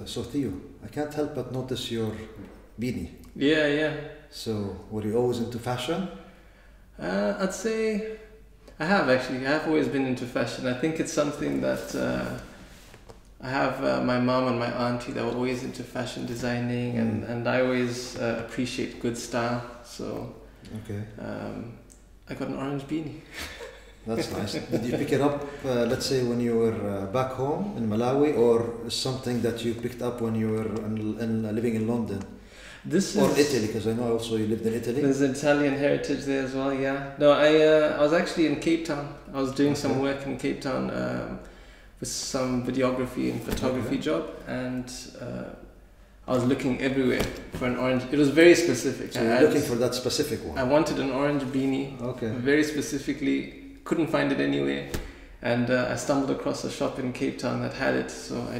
So Theo, I can't help but notice your beanie. Yeah, yeah. So were you always into fashion? I'd say I have actually. I have always been into fashion. I think it's something that I have my mom and my auntie that were always into fashion designing, and I always appreciate good style. So Okay, I got an orange beanie. that's nice. Did you pick it up, let's say, when you were back home in Malawi, or something that you picked up when you were living in London? Or Italy, because I know also you lived in Italy. There's Italian heritage there as well, yeah. No, I was actually in Cape Town. I was doing some work in Cape Town with some videography and photography job, and I was looking everywhere for an orange. It was very specific. So you're looking for that specific one? I wanted an orange beanie, very specifically. Couldn't find it anywhere. And I stumbled across a shop in Cape Town that had it, so I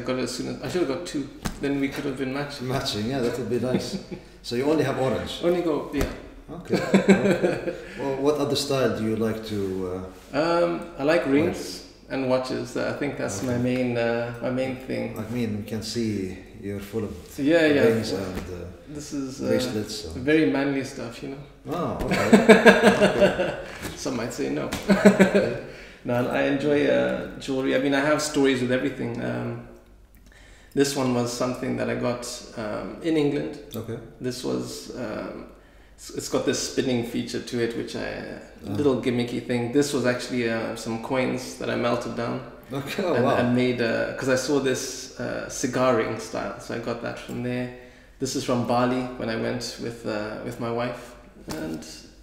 got it as soon as I should have got two. Then we could have been matching. Matching, yeah, that would be nice. So you only have orange. Yeah. Okay. Okay. Well, what other style do you like to? I like rings and watches. I think that's my main thing. I mean, we can see you're full of rings and this is bracelets. So. Very manly stuff, you know. Oh, okay. Okay. Some might say no. No, I enjoy jewelry. I mean, I have stories with everything. This one was something that I got in England. Okay. This was, it's got this spinning feature to it, which little gimmicky thing. This was actually some coins that I melted down. Okay, and made, because I saw this cigar ring style, so I got that from there. This is from Bali when I went with my wife, and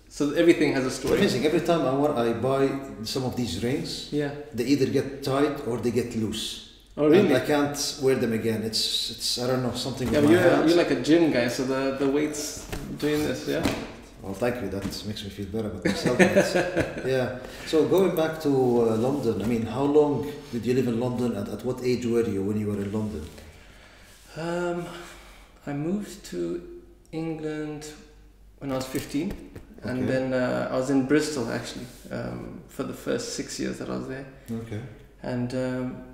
so everything has a story. Amazing. Every time I buy some of these rings, they either get tight or they get loose. Oh really? And I can't wear them again. It's I don't know, something with but my hands. You're like a gym guy, so the weight's doing this, yeah? Well, thank you. That makes me feel better about myself. Yeah. So going back to London, I mean, how long did you live in London? At what age were you when you were in London? I moved to England when I was 15. And then I was in Bristol actually for the first 6 years that I was there. Okay. And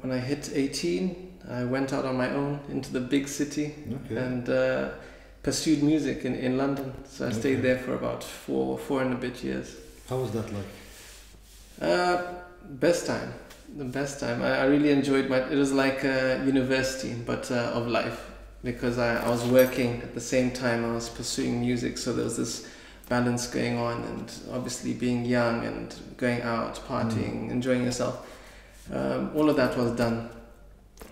when I hit 18, I went out on my own into the big city and pursued music in London. So I stayed there for about four and a bit years. How was that like? Best time. The best time. I really enjoyed it was like a university, but of life, because I was working at the same time I was pursuing music. So there was this balance going on, and obviously being young and going out, partying, enjoying yourself. All of that was done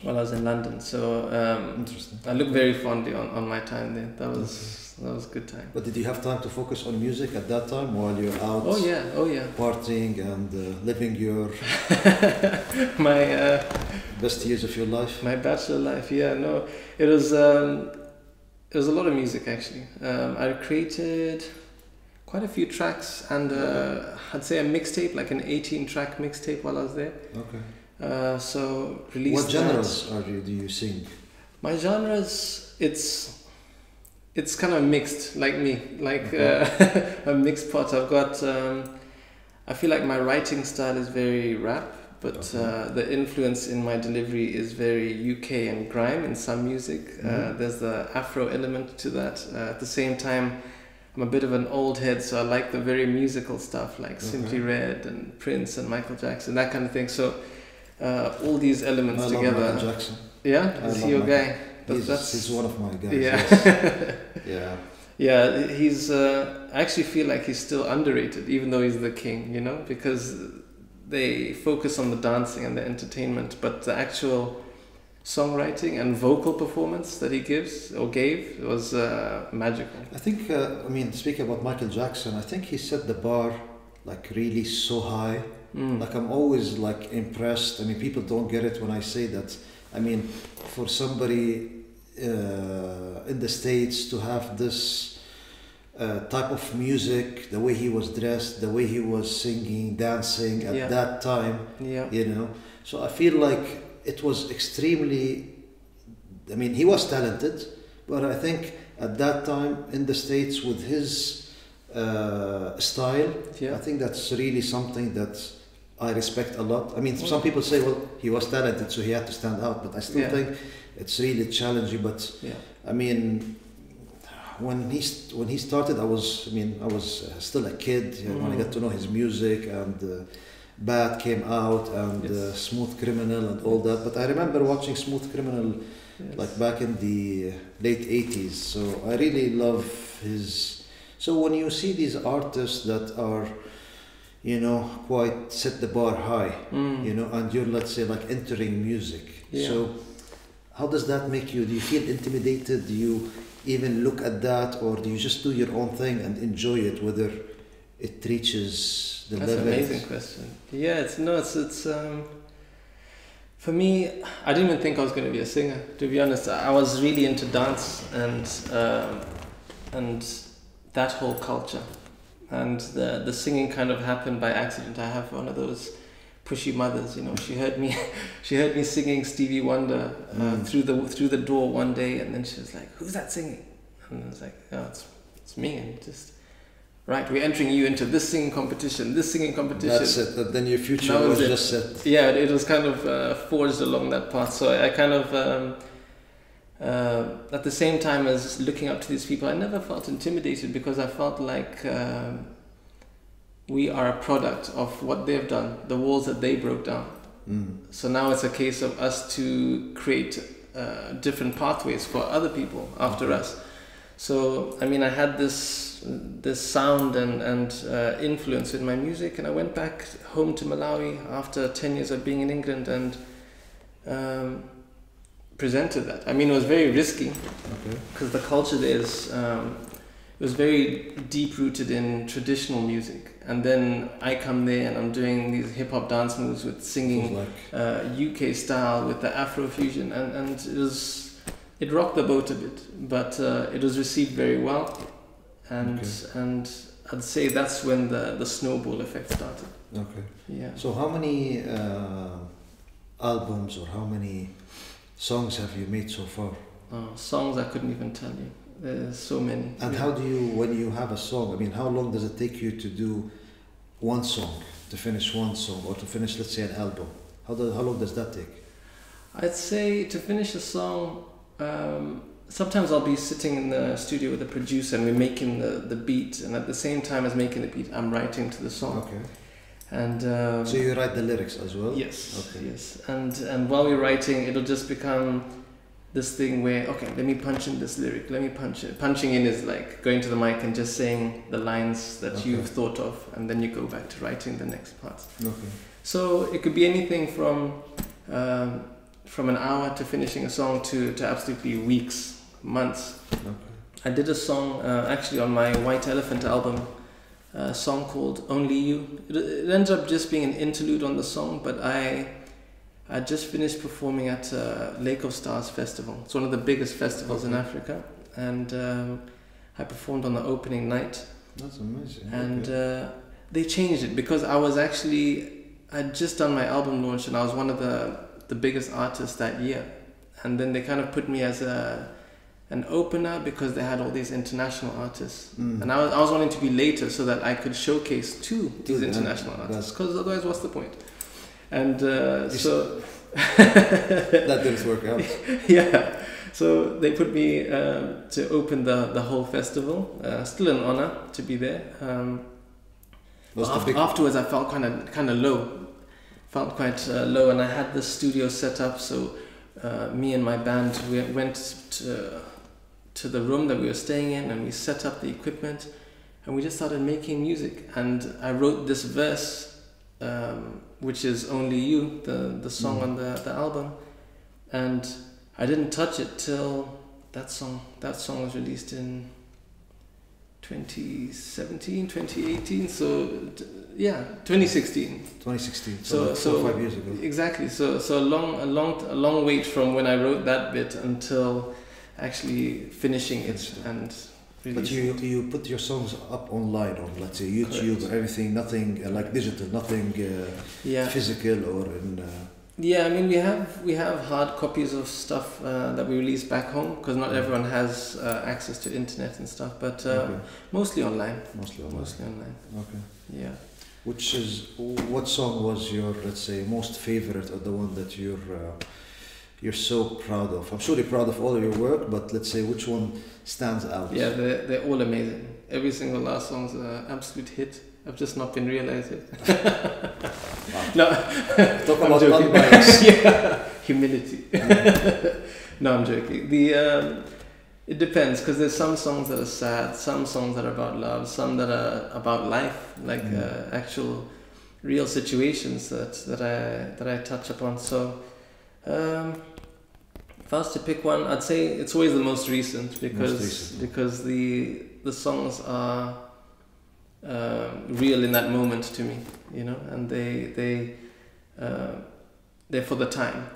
while I was in London. So interesting. I look very fondly on my time there. That was a good time. But did you have time to focus on music at that time while you're out? Oh yeah. Partying and living your my best years of your life. My bachelor life. Yeah, no, it was a lot of music actually. I created quite a few tracks, and I'd say a mixtape, like an 18-track mixtape while I was there. Okay. So released. What genres do you sing? My genres, it's kind of mixed, like me, like a mixed pot. I've got. I feel like my writing style is very rap, but the influence in my delivery is very UK and grime in some music. There's the Afro element to that. At the same time, I'm a bit of an old head, so I like the very musical stuff like Simply Red and Prince and Michael Jackson, that kind of thing. So all these elements together. I love Michael Jackson. Yeah? Is he your guy? He's one of my guys. Yeah. Yes. Yeah. Yeah, he's. I actually feel like he's still underrated, even though he's the king, you know, because they focus on the dancing and the entertainment, but the actual songwriting and vocal performance that he gave was magical. I think, I mean, speaking about Michael Jackson, I think he set the bar like really so high. Like I'm always like impressed. I mean, people don't get it when I say that. I mean, for somebody in the States to have this type of music, the way he was dressed, the way he was singing, dancing at that time, you know. So I feel like it was extremely, I mean, he was talented, but I think at that time in the States with his style, I think that's really something that I respect a lot. I mean, some people say, well, he was talented, so he had to stand out. But I still think it's really challenging. But I mean, when he started, I was still a kid. When I got to know his music, and Bad came out, and Smooth Criminal and all that. But I remember watching Smooth Criminal like back in the late 80s. So I really love his. So when you see these artists that are, you know, quite set the bar high, you know, and you're, let's say, like entering music. So how does that make you? Do you feel intimidated? Do you even look at that, or do you just do your own thing and enjoy it, whether it reaches the level? That's an amazing question. Yeah, it's for me, I didn't even think I was going to be a singer, to be honest. I was really into dance and that whole culture. And the singing kind of happened by accident. I have one of those pushy mothers, you know. She heard me singing Stevie Wonder through the door one day, and then she was like, "Who's that singing?" And I was like, "Oh, it's me." And just, right, we're entering you into this singing competition. That's it. And then your future was just set. Yeah, it was kind of forged along that path. So I kind of. At the same time as looking up to these people, I never felt intimidated, because I felt like we are a product of what they've done, the walls that they broke down. So now it's a case of us to create different pathways for other people after us. So I mean, I had this sound and influence in my music, and I went back home to Malawi after 10 years of being in England and presented that. I mean, it was very risky, because the culture there is it was very deep rooted in traditional music, and then I come there and I'm doing these hip hop dance moves with singing UK style with the Afro fusion, and it rocked the boat a bit, but it was received very well, and I'd say that's when the snowball effect started. So how many albums or how many songs have you made so far? Songs I couldn't even tell you. There's so many. And how do you, when you have a song, I mean, how long does it take you to do one song, to finish one song, or to finish, let's say, an album? How long does that take? I'd say to finish a song, sometimes I'll be sitting in the studio with the producer and we're making the beat, and at the same time as making the beat, I'm writing to the song. And so you write the lyrics as well? Yes. Yes. And while we're writing, it'll just become this thing where, okay, let me punch in this lyric, let me punch it. Punching in is like going to the mic and just saying the lines that you've thought of, and then you go back to writing the next part. So it could be anything from an hour to finishing a song to absolutely weeks, months. I did a song actually on my White Elephant album, a song called Only You. It ends up just being an interlude on the song, but I just finished performing at Lake of Stars Festival. It's one of the biggest festivals in Africa, and I performed on the opening night. That's amazing. And they changed it, because I'd just done my album launch and I was one of the biggest artists that year, and then they kind of put me as an opener because they had all these international artists, and I was wanting to be later so that I could showcase to these international artists, because otherwise what's the point? And so that didn't work out. Yeah, so they put me to open the whole festival. Still an honor to be there. Afterwards I felt kind of low. Felt quite low, and I had the studio set up, so me and my band, we went to the room that we were staying in, and we set up the equipment, and we just started making music. And I wrote this verse, which is Only You, the song on the album, and I didn't touch it till that song was released in 2017, 2018, so yeah, 2016. 2016. So 4 or 5 years ago. Exactly. So a long wait from when I wrote that bit until actually finishing it and releasing. But you put your songs up online on, let's say, YouTube. Correct. Or everything, nothing like digital, nothing physical or in. Yeah, I mean, we have hard copies of stuff that we release back home, because not everyone has access to internet and stuff, but mostly online. Mostly online. Okay. Yeah. What song was your, let's say, most favorite, or the one that you're so proud of? I'm sure you're proud of all of your work, but let's say which one stands out? Yeah, they're all amazing. Every single last song's an absolute hit. I've just not been realizing. No, talk about unbiased. Yeah, humility. No, I'm joking. It depends, because there's some songs that are sad, some songs that are about love, some that are about life, like actual, real situations that I touch upon. So, if I was to pick one, I'd say it's always the most recent, because the songs are real in that moment to me, you know, and they're for the time.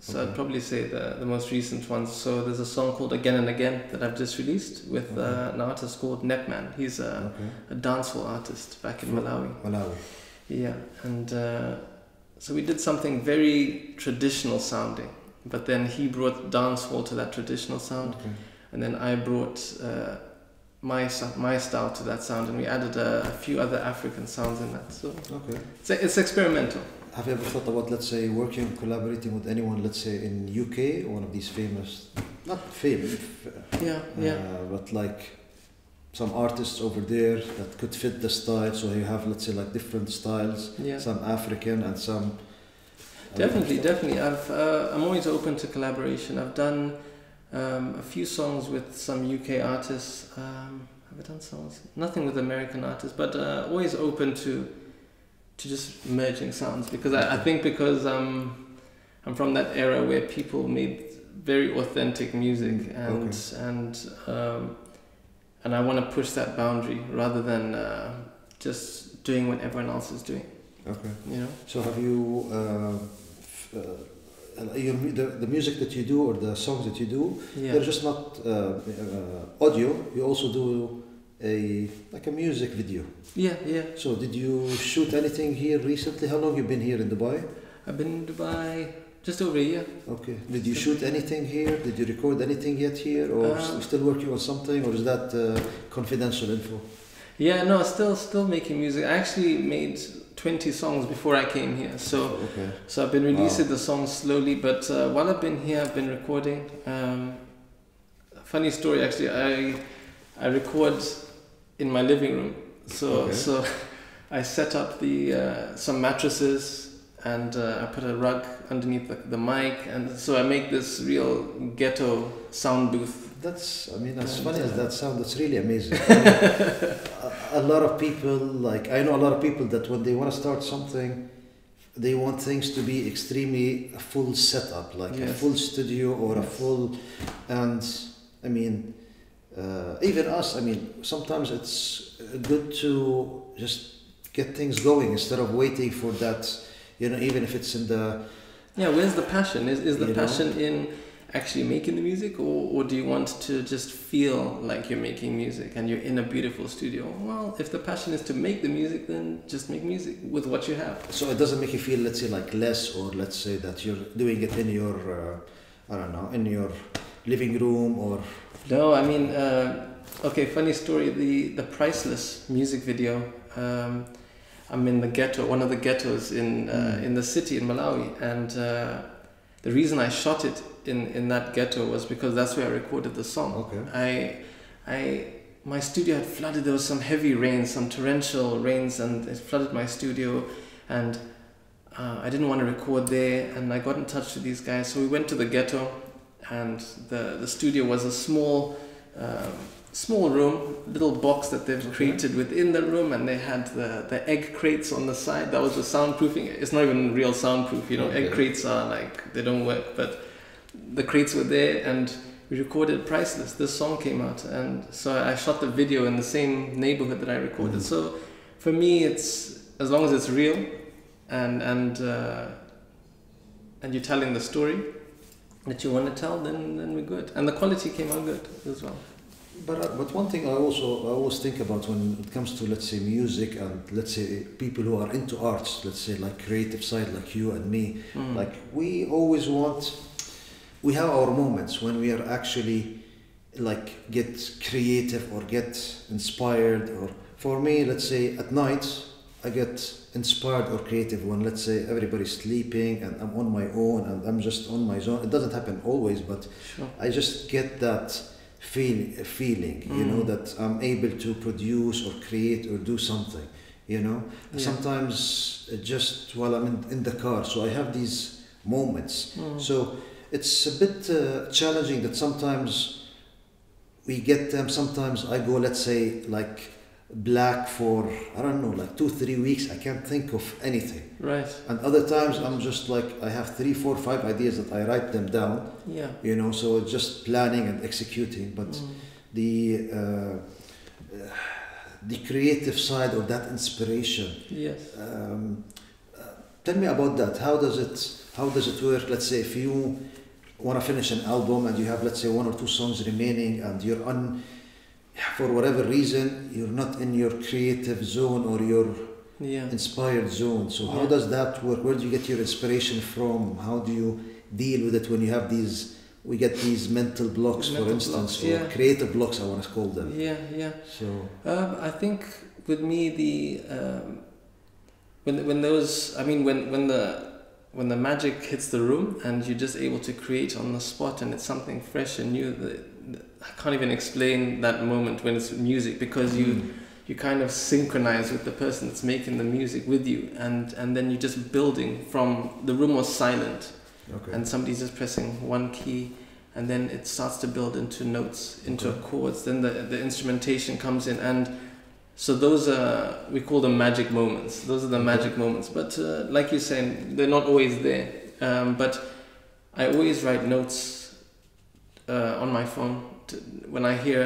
So I'd probably say the most recent ones. So there's a song called Again and Again that I've just released with an artist called Nepman. He's a dancehall artist back in Malawi. Yeah, and so we did something very traditional sounding, but then he brought dancehall to that traditional sound, and then I brought my style to that sound, and we added a few other African sounds in that. So it's experimental. Have you ever thought about, let's say, working, collaborating with anyone, let's say, in UK, one of these famous, not famous, but like some artists over there that could fit the style? So you have, let's say, like different styles, some African and some. Definitely. I'm always open to collaboration. I've done a few songs with some UK artists. Have I done songs? Nothing with American artists, but always open to just merging sounds, because I think because I'm from that era where people made very authentic music, and I want to push that boundary rather than just doing what everyone else is doing. You know. So have you the music that you do, or the songs that you do? They're just not audio. You also do a music video. Yeah. So did you shoot anything here recently? How long you been here in Dubai? I've been in Dubai just over a year. Okay. Did you shoot anything here? Did you record anything yet here, or still working on something, or is that confidential info? Yeah, no, still making music. I actually made 20 songs before I came here, so I've been releasing the songs slowly. But while I've been here, I've been recording. Funny story, actually. I record in my living room, so I set up some mattresses, and I put a rug underneath the mic, and so I make this real ghetto sound booth. That's funny as that sound, that's really amazing. A lot of people, I know a lot of people that when they want to start something, they want things to be extremely a full setup, a full studio or a full, and even us, sometimes it's good to just get things going instead of waiting for that, even if it's in the... Yeah, where's the passion? Is the passion in actually making the music, or do you want to just feel like you're making music and you're in a beautiful studio? Well, if the passion is to make the music, then just make music with what you have. So it doesn't make you feel, let's say, less, or let's say that you're doing it in your, in your living room, or... No, okay, funny story, the Priceless music video, I'm in the ghetto, one of the ghettos in the city in Malawi, and the reason I shot it in that ghetto was because that's where I recorded the song. My studio had flooded. There was some heavy rain, some torrential rains, and it flooded my studio, and I didn't want to record there, and I got in touch with these guys. So we went to the ghetto, and the studio was a small room, little box that they've created within the room, and they had the egg crates on the side. That was the soundproofing. It's not even real soundproof, egg crates are they don't work, but the crates were there, and we recorded Priceless. This song came out, and so I shot the video in the same neighborhood that I recorded. So for me, it's as long as it's real, and you're telling the story that you want to tell, then we're good, and the quality came out good as well. But one thing I always think about when it comes to, let's say, music, and let's say people who are into arts, let's say creative side like you and me, we always we have our moments when we are actually get creative or get inspired. Or for me, let's say at night, I get inspired or creative when, let's say, everybody's sleeping and I'm on my own and I'm just on my zone. It doesn't happen always, but Sure. I just get that feeling, you know, that I'm able to produce or create or do something, you know. Yeah. Sometimes just while I'm in the car, so I have these moments. So it's a bit challenging that sometimes we get them. Sometimes I go, let's say, like black for, I don't know, like 2-3 weeks. I can't think of anything. Right. And other times I'm just like, I have 3, 4, 5 ideas that I write them down. Yeah. You know, so it's just planning and executing. But the creative side or that inspiration. Yes. Tell me about that. How does it work? Let's say if you want to finish an album and you have, let's say, 1 or 2 songs remaining and you're for whatever reason, you're not in your creative zone or your inspired zone. So how does that work? Where do you get your inspiration from? How do you deal with it when you have we get these mental blocks, for instance, or creative blocks, I want to call them. Yeah. So I think with me, when the magic hits the room and you're just able to create on the spot and it's something fresh and new, I can't even explain that moment when it's music, because you kind of synchronize with the person that's making the music with you, and then you're just building from the room was silent. Okay. And somebody's just pressing one key, and then it starts to build into notes, into chords. Then the instrumentation comes in, and so those are, we call them magic moments. Those are the magic moments. But like you're saying, they're not always there. But I always write notes on my phone when I hear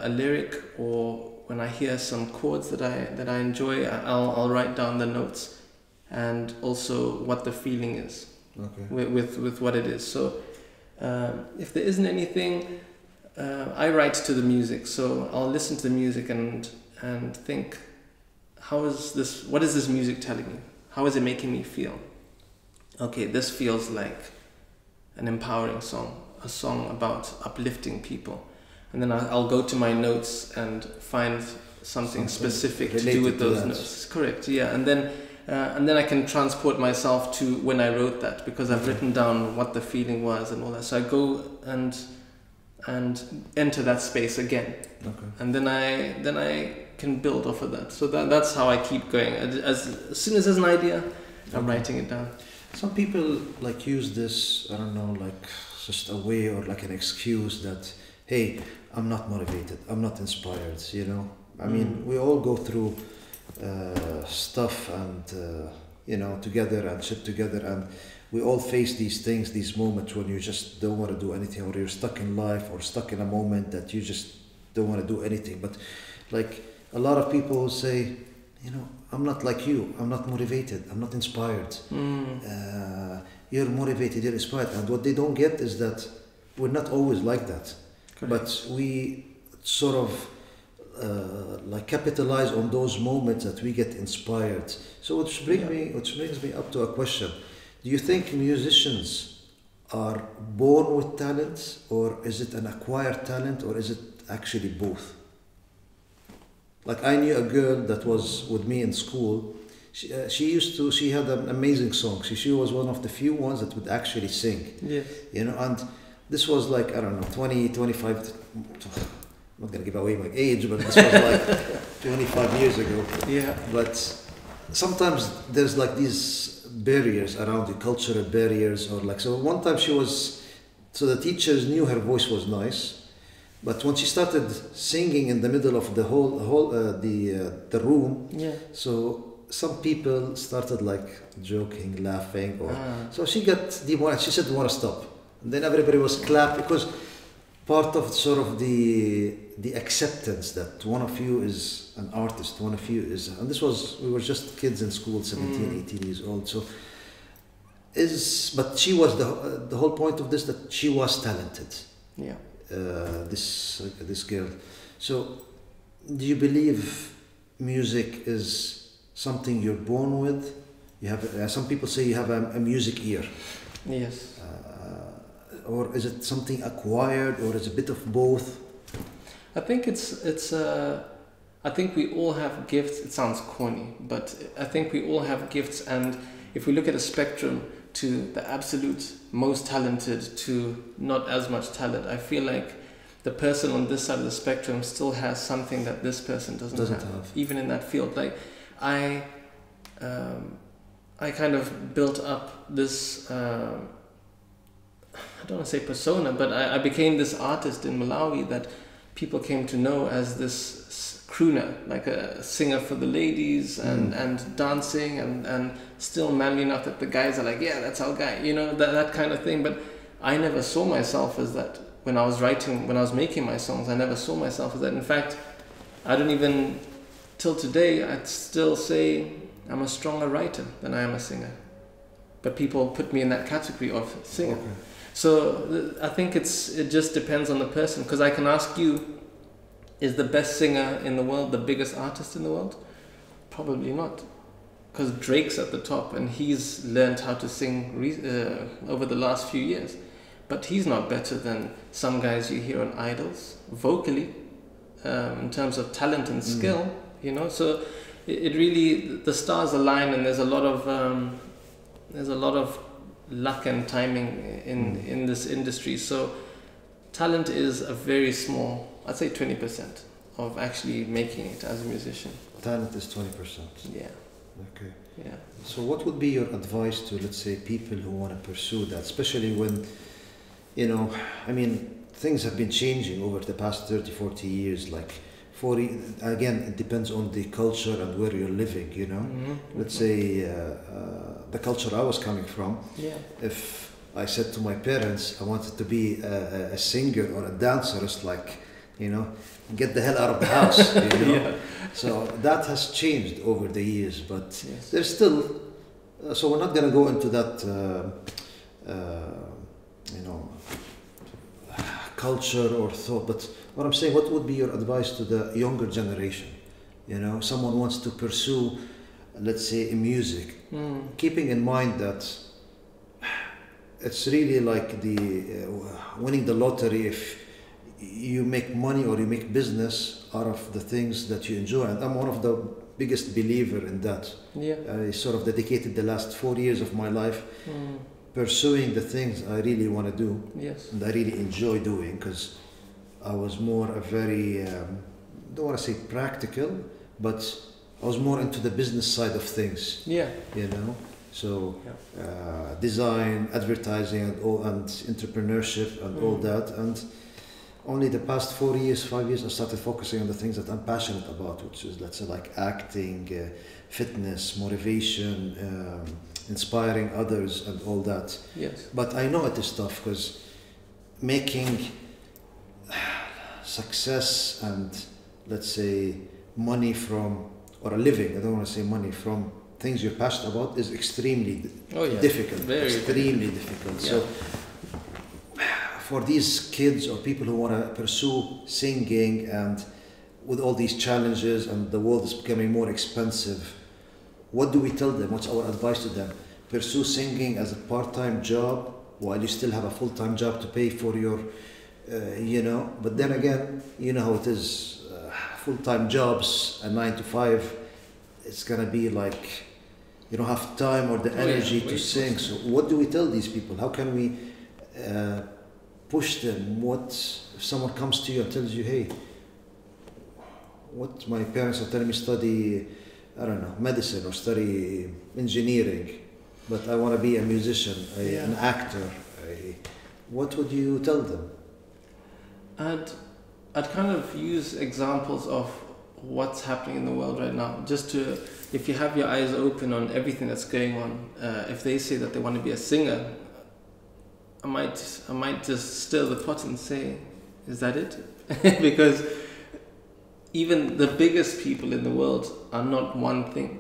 a lyric or when I hear some chords that I enjoy. I'll write down the notes and also what the feeling is. Okay. With what it is. So if there isn't anything, I write to the music. So I'll listen to the music and think, what is this music telling me? How is it making me feel? Okay, this feels like an empowering song, a song about uplifting people. And then I'll go to my notes and find something specific to do with those notes. Correct, yeah. And then I can transport myself to when I wrote that, because I've written down what the feeling was and all that. So I go and enter that space again. Okay. And then I can build off of that. So that's how I keep going. As soon as there's an idea, I'm writing it down. Some people like use this, I don't know, like just a way or like an excuse that, hey, I'm not motivated, I'm not inspired, you know. I mean, we all go through stuff and you know, together and shit together, and we all face these things, these moments when you just don't want to do anything, or you're stuck in life or stuck in a moment that you just don't want to do anything. But like a lot of people will say, you know, I'm not like you, I'm not motivated, I'm not inspired. You're motivated, you're inspired, and what they don't get is that we're not always like that. Correct. But we sort of like capitalize on those moments that we get inspired. So which brings me up to a question. Do you think musicians are born with talent, or is it an acquired talent, or is it actually both? Like I knew a girl that was with me in school. She had an amazing song. She was one of the few ones that would actually sing. Yes. You know, and this was like, I don't know, 20, 25, I'm not going to give away my age, but this was like 25 years ago. Yeah. But sometimes there's like these barriers around you, cultural barriers, or like, so one time so the teachers knew her voice was nice, but when she started singing in the middle of the the room, so some people started like joking, laughing, or so she got demotivated. She said, "We want to stop." And then everybody was clapping, because part of sort of the acceptance that one of you is an artist, one of you is, and we were just kids in school, 17, 18 years old. So but she was the whole point of this, that she was talented. Yeah. This girl. So do you believe music is something you're born with? You have some people say you have a music ear. Yes. Or is it something acquired, or is it a bit of both? I think it's I think we all have gifts. It sounds corny, but I think we all have gifts, and if we look at a spectrum to the absolute most talented to not as much talent, I feel like the person on this side of the spectrum still has something that this person doesn't have, even in that field. Like I kind of built up this, I don't want to say persona, but I became this artist in Malawi that people came to know as this crooner, like a singer for the ladies and dancing and still manly enough that the guys are like, yeah, that's our guy, you know, that kind of thing. But I never saw myself as that when I was making my songs. I never saw myself as that. In fact, I don't even, till today, I'd still say I'm a stronger writer than I am a singer. But people put me in that category of singer. Okay. So I think it just depends on the person, because I can ask you, is the best singer in the world the biggest artist in the world? Probably not, because Drake's at the top and he's learned how to sing over the last few years, but he's not better than some guys you hear on Idols vocally, in terms of talent and skill, you know. So it really, the stars align, and there's a lot of luck and timing in this industry. So talent is a very small, I'd say 20% of actually making it as a musician. Talent is 20%. Yeah. Okay. Yeah. So what would be your advice to, let's say, people who want to pursue that, especially when, you know, I mean, things have been changing over the past 30, 40 years, like 40, again, it depends on the culture and where you're living, you know. Let's say the culture I was coming from, if I said to my parents I wanted to be a singer or a dancer, it's like, you know, get the hell out of the house, you know. So that has changed over the years, but there's still, so we're not going to go into that, you know, culture or thought, but what I'm saying, what would be your advice to the younger generation? You know, someone wants to pursue, let's say, music, keeping in mind that it's really like the winning the lottery. If you make money or you make business out of the things that you enjoy, and I'm one of the biggest believer in that. I sort of dedicated the last 4 years of my life pursuing the things I really want to do, and I really enjoy doing, because I was more a very, don't want to say practical, but I was more into the business side of things. You know, so design, advertising, and all, and entrepreneurship, and all that. And only the past 4 years, 5 years, I started focusing on the things that I'm passionate about, which is, let's say, like acting, fitness, motivation, inspiring others, and all that. But I know it is tough, because making success and, let's say, money from, or a living, I don't want to say money, from things you're passionate about is extremely difficult. Extremely difficult. So for these kids or people who want to pursue singing, and with all these challenges and the world is becoming more expensive, what do we tell them? What's our advice to them? Pursue singing as a part-time job while you still have a full-time job to pay for your, you know, but then again, you know how it is, full-time jobs, a 9 to 5, it's gonna be like, you don't have time or the energy to sing. So what do we tell these people? How can we push them? What if someone comes to you and tells you, hey, what my parents are telling me, study, I don't know, medicine or study engineering, but I want to be a musician, an actor, what would you tell them? I'd kind of use examples of what's happening in the world right now, just to, if you have your eyes open on everything that's going on, if they say that they want to be a singer, I might just stir the pot and say, is that it? Because even the biggest people in the world are not one thing.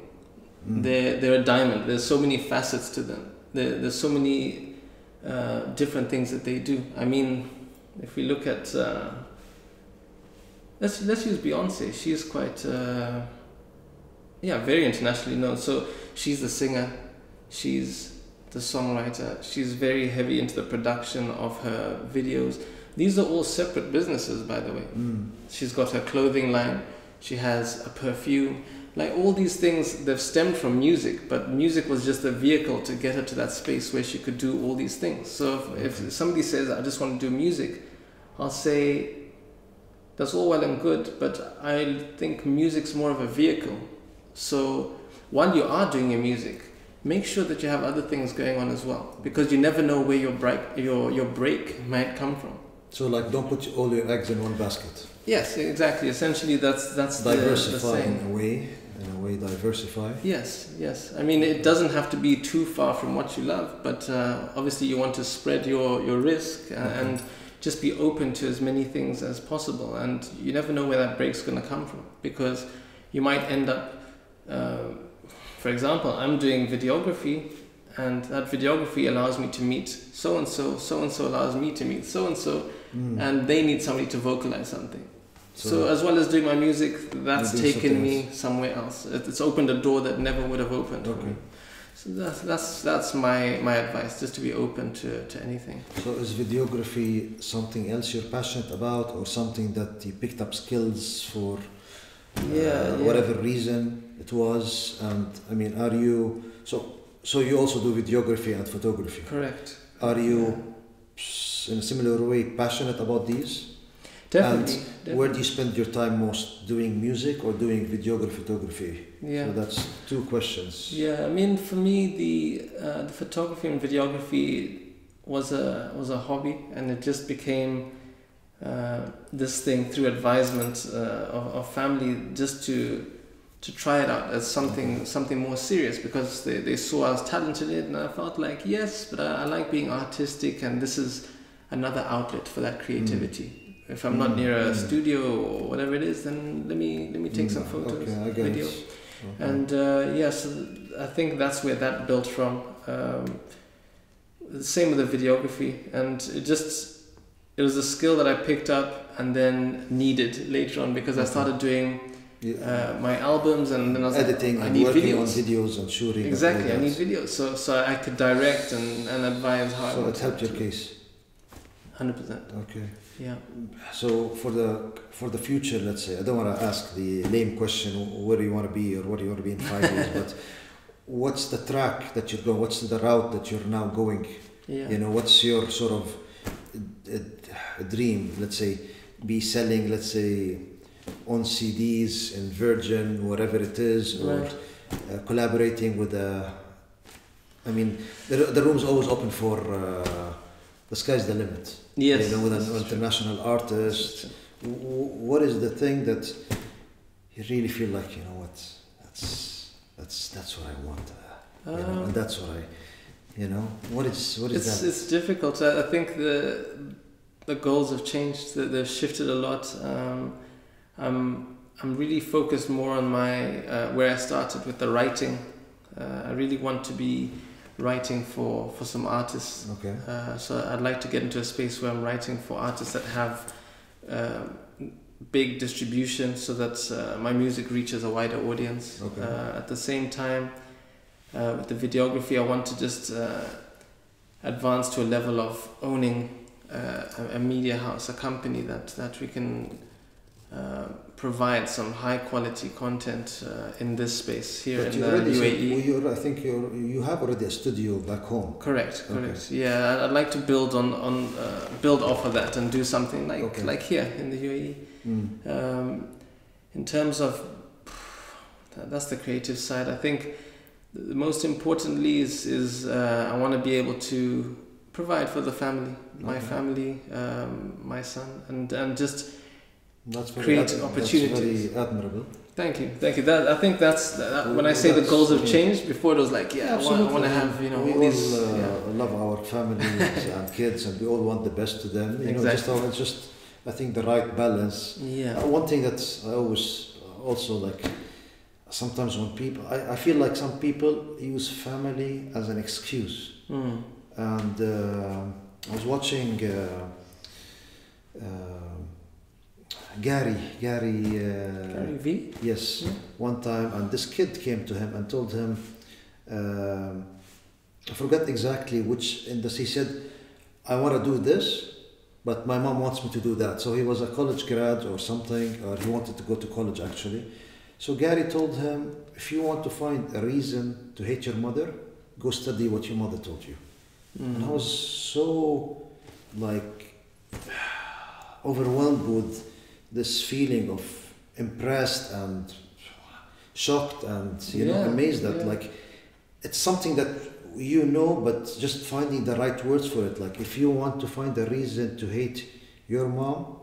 They're a diamond. There's so many facets to them. There's so many different things that they do. I mean, if we look at let's use Beyonce. She's quite very internationally known. So she's the singer, she's the songwriter, she's very heavy into the production of her videos. These are all separate businesses, by the way. She's got her clothing line, She has a perfume. Like all these things, they've stemmed from music, but music was just a vehicle to get her to that space where she could do all these things. So if somebody says, I just want to do music, I'll say, that's all well and good, but I think music's more of a vehicle. So while you are doing your music, make sure that you have other things going on as well, because you never know where your break might come from. So like, don't put all your eggs in one basket. Yes, exactly. Essentially, that's diversify the in a way, diversify. Yes. I mean, it doesn't have to be too far from what you love, but obviously you want to spread your risk and just be open to as many things as possible. And you never know where that break's going to come from, because you might end up, for example, I'm doing videography, and that videography allows me to meet so-and-so, so-and-so allows me to meet so-and-so, and they need somebody to vocalize something. So as well as doing my music, that's taken me somewhere else. It's opened a door that never would have opened. Okay. So that's my advice, just to be open to anything. So is videography something else you're passionate about, or something that you picked up skills for whatever reason it was? And I mean, are you, so you also do videography and photography? Correct. Are you in a similar way passionate about these? Definitely. And where do you spend your time most, doing music or doing videography, photography? Yeah. So that's two questions. Yeah, I mean, for me, the photography and videography was a hobby, and it just became this thing through advisement of family, just to try it out as something more serious, because they saw I was talented in it, and I felt like, yes, but I like being artistic, and this is another outlet for that creativity. If I'm not near a studio or whatever it is, then let me take some photos, video. Okay. And so I think that's where that built from. The same with the videography, and it was a skill that I picked up and then needed later on, because I started doing my albums, and then I was editing, like, and I need working videos. on videos and shooting. Exactly, I need videos, so I could direct and advise how. So it helped your case. 100%. Okay. Yeah. So for the future, let's say, I don't want to ask the lame question, where do you want to be or what do you want to be in 5 years, but what's the track that you're going, what's the route that you're now going? Yeah. You know, what's your sort of a dream, let's say, be selling, let's say, on CDs in Virgin, whatever it is, or collaborating with I mean, the room's always open for, the sky's the limit. Yes. You know, with an international artist. What is the thing that you really feel like, you know what, that's what I want, you know, and that's what what is that? It's difficult. I think the goals have changed. They've shifted a lot. I'm really focused more on my where I started with the writing. I really want to be writing for some artists. Okay. So I'd like to get into a space where I'm writing for artists that have big distribution, so that my music reaches a wider audience. Okay. At the same time, with the videography, I want to just advance to a level of owning a media house, a company that we can provide some high quality content in this space here in the UAE. I think you have already a studio back home. Correct. Yeah, I'd like to build build off of that and do something like here in the UAE. In terms of that's the creative side. I think the most importantly is I want to be able to provide for the family, my family, my son, and just create opportunities. That's very admirable. Thank you. That, I think that's when I say the goals have changed. Before it was like, I want to have we all love our families and kids, and we all want the best to them. You know, it's just I think the right balance. Yeah. One thing that's I always also like. Sometimes when people, I feel like some people use family as an excuse. And I was watching Gary V? Yes, one time, and this kid came to him and told him, I forgot exactly which, he said, I want to do this, but my mom wants me to do that. So he was a college grad or something, or he wanted to go to college actually. So Gary told him, if you want to find a reason to hate your mother, go study what your mother told you. And I was so like overwhelmed with this feeling of impressed and shocked and amazed that like it's something that you know, but just finding the right words for it. Like if you want to find a reason to hate your mom,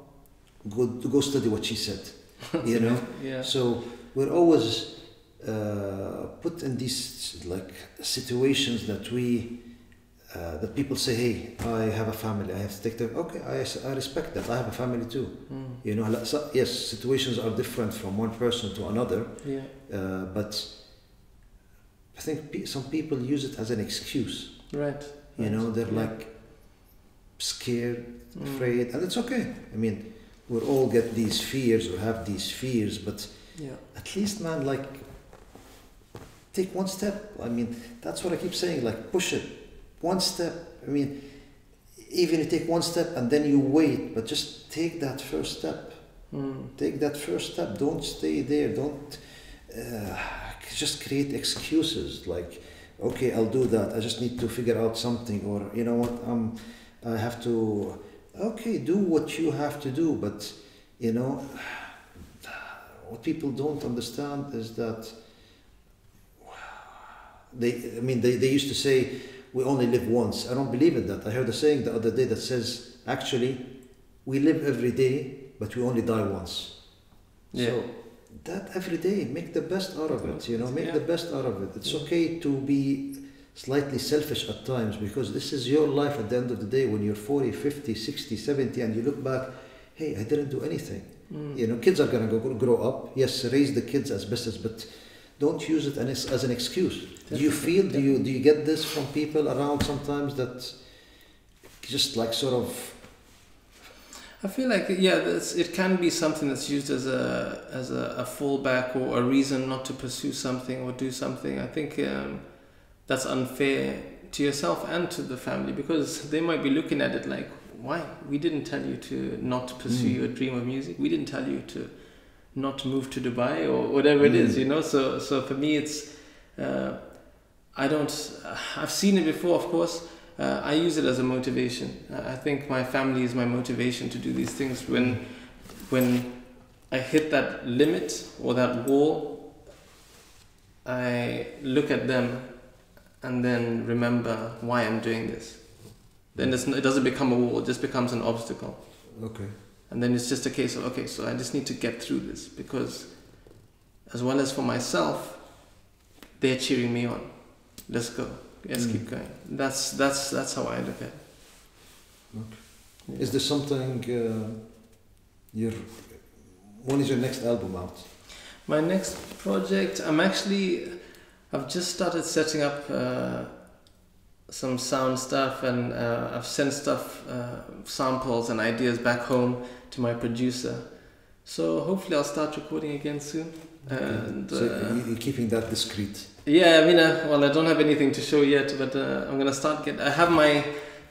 go study what she said. You know. So we're always put in these like situations that that people say, hey, I have a family, I have to take them. Okay, I respect that. I have a family too. You know, yes, situations are different from one person to another. But I think some people use it as an excuse. Right. You know, they're like scared, afraid, and it's okay. I mean, we all get these fears or have these fears, but at least, man, like, take one step. I mean, that's what I keep saying, like, push it. One step. I mean, even you take one step and then you wait, but just take that first step. Take that first step. Don't stay there. Don't just create excuses like, okay, I'll do that. I just need to figure out something, or you know what, I have to. Okay, do what you have to do, but you know what people don't understand is that they used to say we only live once. I don't believe in that. I heard a saying the other day that says actually we live every day, but we only die once. So that every day, make the best out of it, you know, make the best out of it. It's okay to be slightly selfish at times, because this is your life at the end of the day. When you're 40, 50, 60, 70 and you look back, hey, I didn't do anything. You know, kids are going to grow up. Yes, raise the kids as best as, but don't use it as an excuse. Definitely. Do you feel, do you get this from people around sometimes, that just like sort of... I feel like, it can be something that's used as a fallback or a reason not to pursue something or do something. I think that's unfair to yourself and to the family, because they might be looking at it like, why? We didn't tell you to not pursue your dream of music. We didn't tell you to not move to Dubai or whatever it is, you know. So for me, it's I've seen it before, of course. I use it as a motivation. I think my family is my motivation to do these things. When I hit that limit or that wall, I look at them and then remember why I'm doing this. Then it doesn't become a wall, it just becomes an obstacle. Okay. And then it's just a case of, okay, so I just need to get through this, because as well as for myself, they're cheering me on. Let's go. Let's keep going. That's how I look at it. Okay. Yeah. Is there something when is your next album out? My next project, I've just started setting up some sound stuff, and I've sent samples and ideas back home to my producer. So hopefully I'll start recording again soon. Okay. And so you're keeping that discreet? Yeah, I mean, I don't have anything to show yet, but I'm gonna I have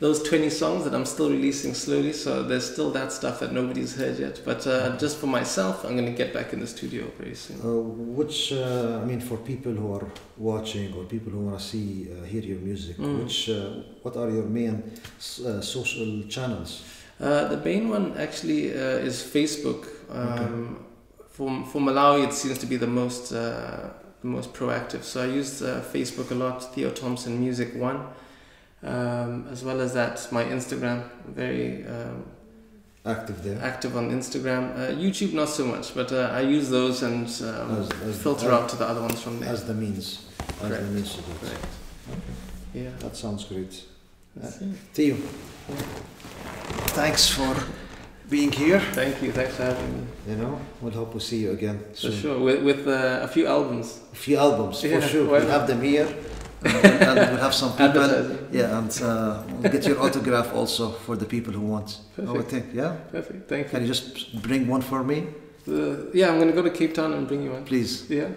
those 20 songs that I'm still releasing slowly, so there's still that stuff that nobody's heard yet. But just for myself, I'm gonna get back in the studio very soon. For people who are watching or people who want to hear your music, what are your main social channels? The main one actually is Facebook. For Malawi, it seems to be the most proactive. So I use Facebook a lot. Theo Thomson Music 1. As well as that, my Instagram, very active there. Active on Instagram. YouTube not so much, but I use those and filter out to the other ones from there. As the means to do it. Correct. Okay. Yeah. That sounds great. Theo, thanks for being here. Thank you. Thanks for having me. You know, we'll hope to see you again soon. For sure, with a few albums. A few albums, for sure. We'll have them here. And we'll have some people, and we'll get your autograph also for the people who want. Perfect. Perfect. Thank you. Can you just bring one for me? I'm going to go to Cape Town and bring you one. Please. Yeah.